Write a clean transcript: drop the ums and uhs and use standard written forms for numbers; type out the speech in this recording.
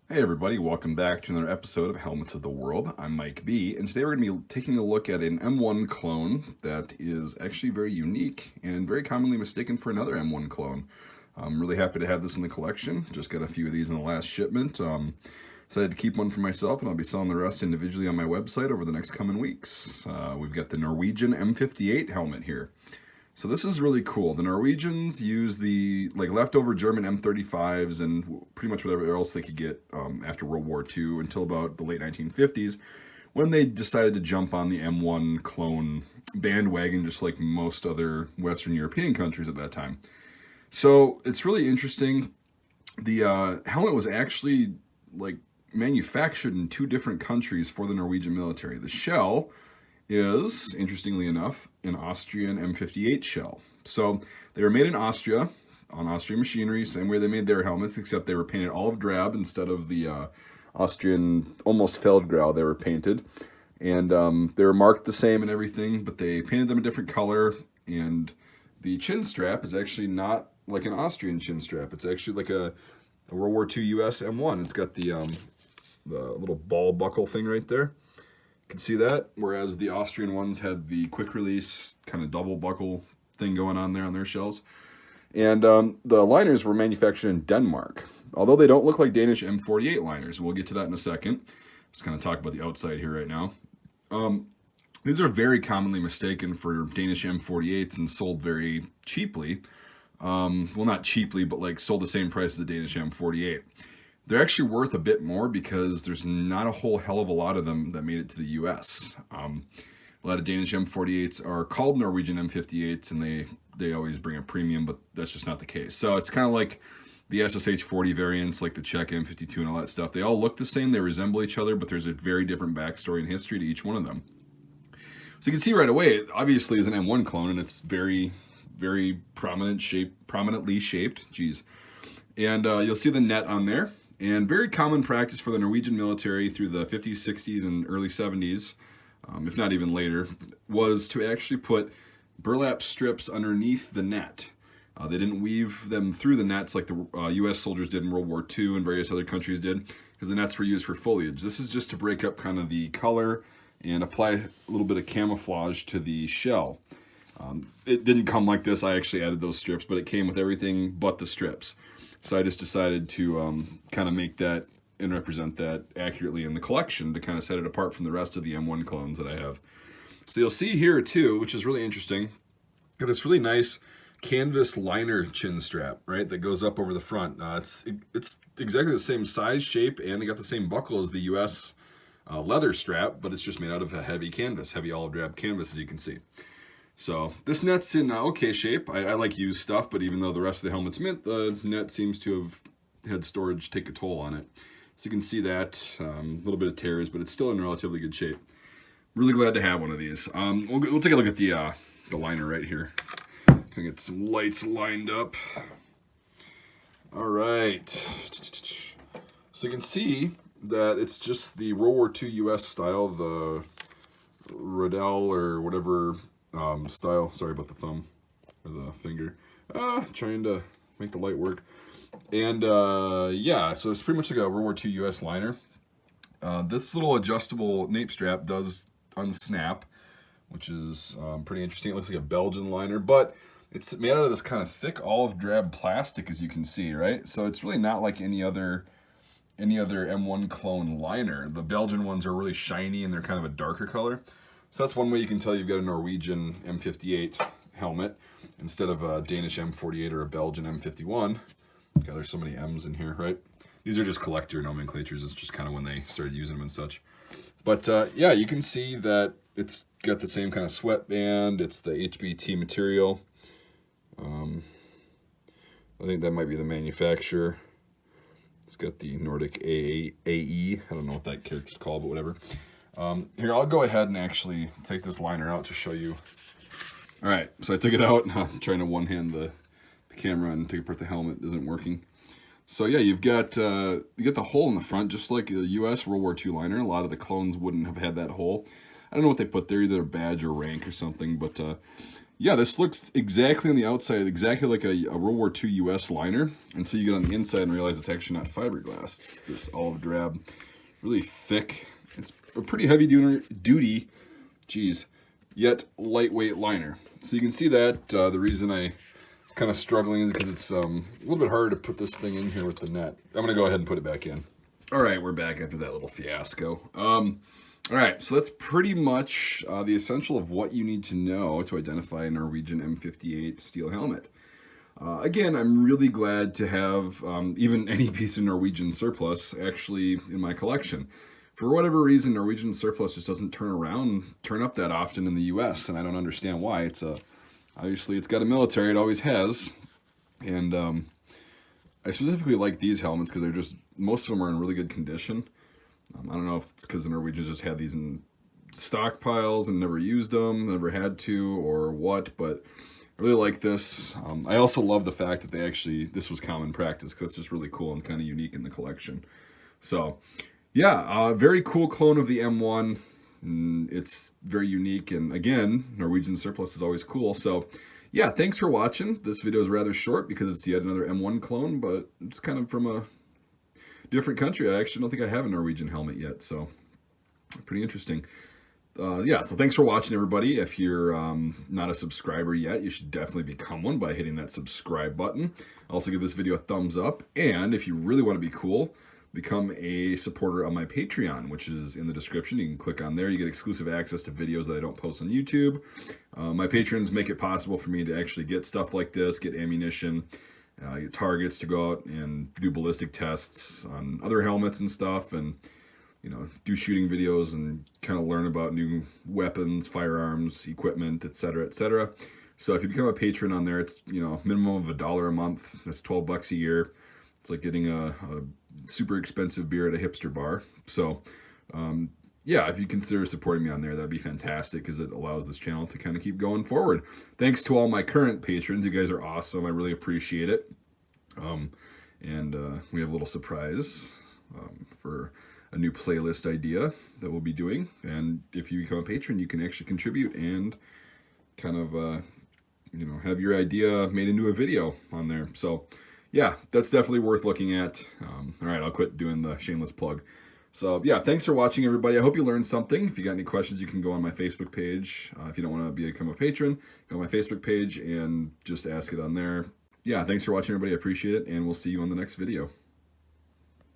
Hey everybody, welcome back to another episode of Helmets of the World. I'm Mike B, and today we're going to be taking a look at an M1 clone that is actually very unique and very commonly mistaken for another M1 clone. I'm really happy to have this in the collection. Just got a few of these in the last shipment. Decided to keep one for myself, and I'll be selling the rest individually on my website over the next coming weeks. We've got the Norwegian M58 helmet here. So this is really cool. The Norwegians use the leftover German M35s and pretty much whatever else they could get after World War II until about the late 1950s, when they decided to jump on the M1 clone bandwagon, just like most other Western European countries at that time. So it's really interesting. The helmet was actually manufactured in two different countries for the Norwegian military. The shell is, interestingly enough, an Austrian M58 shell. So they were made in Austria, on Austrian machinery, same way they made their helmets, except they were painted olive drab instead of the Austrian almost Feldgrau they were painted. And they were marked the same and everything, but they painted them a different color. And the chin strap is actually not like an Austrian chin strap. It's actually like a World War II US M1. It's got the little ball buckle thing right there. You can see that, whereas the Austrian ones had the quick release kind of double buckle thing going on there on their shells. And the liners were manufactured in Denmark, although they don't look like Danish M48 liners. We'll get to that in a second. Just kind of talk about the outside here right now. These are very commonly mistaken for Danish M48s and sold very cheaply. Well, not cheaply, but like sold the same price as the Danish M48. They're actually worth a bit more because there's not a whole hell of a lot of them that made it to the US. A lot of Danish M48s are called Norwegian M58s, and they always bring a premium, but that's just not the case. So it's kind of like the SSH-40 variants, like the Czech M52 and all that stuff. They all look the same, they resemble each other, but there's a very different backstory and history to each one of them. So you can see right away, it obviously is an M1 clone, and it's very, very prominently shaped. Geez. And you'll see the net on there. And very common practice for the Norwegian military through the 50s, 60s, and early 70s, if not even later, was to actually put burlap strips underneath the net. They didn't weave them through the nets like the U.S. soldiers did in World War II and various other countries did, because the nets were used for foliage. This is just to break up kind of the color and apply a little bit of camouflage to the shell. It didn't come like this. I actually added those strips, but it came with everything but the strips. So I just decided to kind of make that and represent that accurately in the collection to kind of set it apart from the rest of the M1 clones that I have. So you'll see here too, which is really interesting, got this really nice canvas liner chin strap, right, that goes up over the front. It's exactly the same size, shape, and it got the same buckle as the US leather strap, but it's just made out of a heavy canvas, heavy olive drab canvas, as you can see. So this net's in okay shape. I like used stuff, but even though the rest of the helmet's mint, the net seems to have had storage take a toll on it. So you can see that, a little bit of tears, but it's still in relatively good shape. Really glad to have one of these. We'll take a look at the liner right here. Can get some lights lined up. All right. So you can see that it's just the World War II US style, the Rodel or whatever style. Sorry about the thumb or the finger. Trying to make the light work. And yeah, so it's pretty much like a World War II US liner. This little adjustable nape strap does unsnap, which is pretty interesting. It looks like a Belgian liner, but it's made out of this kind of thick olive drab plastic, as you can see, right? So it's really not like any other M1 clone liner. The Belgian ones are really shiny and they're kind of a darker color. So that's one way you can tell you've got a Norwegian M58 helmet instead of a Danish M48 or a Belgian M51. God, there's so many M's in here, right? These are just collector nomenclatures. It's just kind of when they started using them and such. But yeah, you can see that it's got the same kind of sweatband. It's the HBT material. I think that might be the manufacturer. It's got the Nordic AE. I don't know what that character's called, but whatever. Here, I'll go ahead and actually take this liner out to show you. All right, so I took it out. I'm trying to one-hand the camera and take apart the helmet. It isn't working. So yeah, you get the hole in the front, just like the U.S. World War II liner. A lot of the clones wouldn't have had that hole. I don't know what they put there, either a badge or rank or something, but Yeah, this looks exactly on the outside, exactly like a World War II U.S. liner. Until you get on the inside and realize it's actually not fiberglass. It's this olive drab, really thick. It's a pretty heavy duty, geez, yet lightweight liner. So you can see that the reason I was kind of struggling is because it's a little bit harder to put this thing in here with the net. I'm going to go ahead and put it back in. All right, we're back after that little fiasco. All right, so that's pretty much the essential of what you need to know to identify a Norwegian M58 steel helmet. Again, I'm really glad to have even any piece of Norwegian surplus actually in my collection. For whatever reason, Norwegian surplus just doesn't turn up that often in the U.S., and I don't understand why. It's obviously it's got a military, it always has, and I specifically like these helmets because they're just, most of them are in really good condition. I don't know if it's because the Norwegians just had these in stockpiles and never used them, never had to, or what, but I really like this. I also love the fact that this was common practice, because it's just really cool and kind of unique in the collection. So, yeah, very cool clone of the M1. It's very unique, and again, Norwegian surplus is always cool. So, yeah, thanks for watching. This video is rather short because it's yet another M1 clone, but it's kind of from a different country. I actually don't think I have a Norwegian helmet yet, so pretty interesting. Yeah, so thanks for watching, everybody. If you're not a subscriber yet, you should definitely become one by hitting that subscribe button. Also give this video a thumbs up, and if you really want to be cool, become a supporter of my Patreon, which is in the description. You can click on there. You get exclusive access to videos that I don't post on YouTube. My patrons make it possible for me to actually get stuff like this, get ammunition, get targets to go out and do ballistic tests on other helmets and stuff, and do shooting videos and kind of learn about new weapons, firearms, equipment, etc., etc. So if you become a patron on there, it's minimum of $1 a month. That's $12 a year. It's like getting a super expensive beer at a hipster bar. So yeah, if you consider supporting me on there, that'd be fantastic, because it allows this channel to kind of keep going forward. Thanks to all my current patrons. You guys are awesome. I really appreciate it. And we have a little surprise for a new playlist idea that we'll be doing. And if you become a patron, you can actually contribute and kind of, have your idea made into a video on there. So yeah, that's definitely worth looking at. All right, I'll quit doing the shameless plug. So yeah, thanks for watching, everybody. I hope you learned something. If you got any questions, you can go on my Facebook page. If you don't want to become a patron, go on my Facebook page and just ask it on there. Yeah, thanks for watching, everybody. I appreciate it, and we'll see you on the next video.